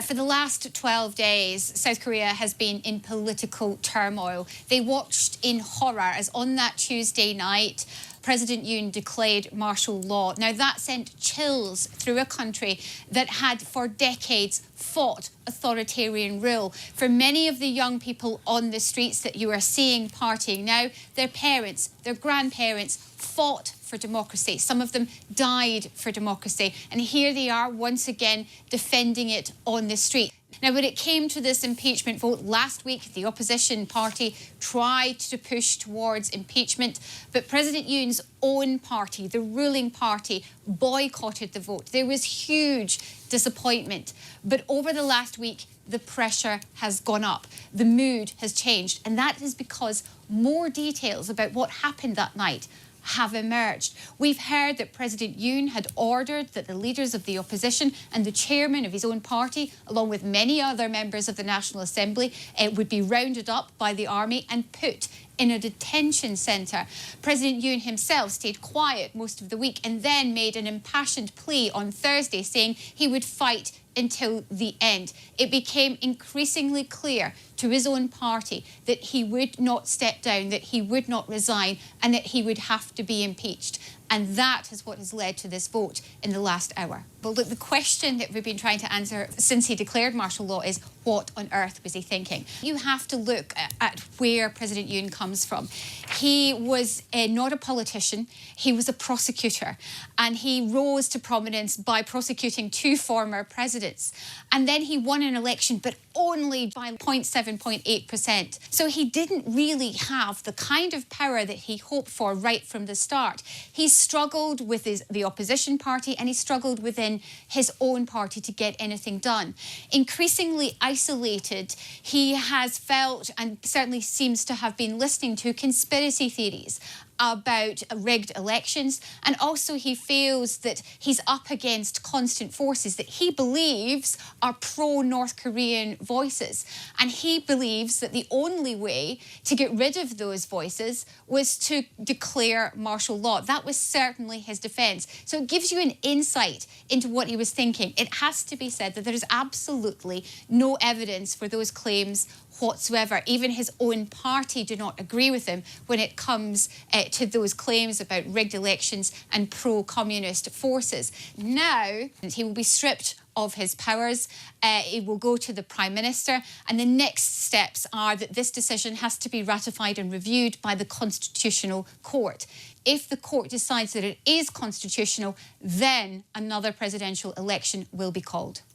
For the last 12 days, South Korea has been in political turmoil. They watched in horror as on that Tuesday night, President Yoon declared martial law. Now, that sent chills through a country that had for decades fought authoritarian rule. For many of the young people on the streets that you are seeing partying now, their parents, their grandparents fought for democracy. Some of them died for democracy. And here they are once again defending it on the street. Now, when it came to this impeachment vote last week, the opposition party tried to push towards impeachment, but President Yoon's own party, the ruling party, boycotted the vote. There was huge disappointment. But over the last week, the pressure has gone up. The mood has changed. And that is because more details about what happened that night have emerged. We've heard that President Yoon had ordered that the leaders of the opposition and the chairman of his own party, along with many other members of the National Assembly, would be rounded up by the army and put in a detention centre. President Yoon himself stayed quiet most of the week and then made an impassioned plea on Thursday saying he would fight until the end. It became increasingly clear to his own party that he would not step down, that he would not resign, and that he would have to be impeached. And that is what has led to this vote in the last hour. Well, look, the question that we've been trying to answer since he declared martial law is, what on earth was he thinking? You have to look at where President Yoon comes from. He was not a politician, he was a prosecutor, and he rose to prominence by prosecuting two former presidents. And then he won an election, but only by 0.7–0.8%. So he didn't really have the kind of power that he hoped for right from the start. He struggled with the opposition party, and he struggled within his own party to get anything done. Increasingly isolated, he has felt, and certainly seems to have been listening to, conspiracy theories about rigged elections, and also he feels that he's up against constant forces that he believes are pro-North Korean voices. And he believes that the only way to get rid of those voices was to declare martial law. That was certainly his defence. So it gives you an insight into what he was thinking. It has to be said that there is absolutely no evidence for those claims whatsoever. Even his own party do not agree with him when it comes to those claims about rigged elections and pro-communist forces. Now, he will be stripped of his powers. It will go to the Prime Minister, and the next steps are that this decision has to be ratified and reviewed by the Constitutional Court. If the court decides that it is constitutional, then another presidential election will be called.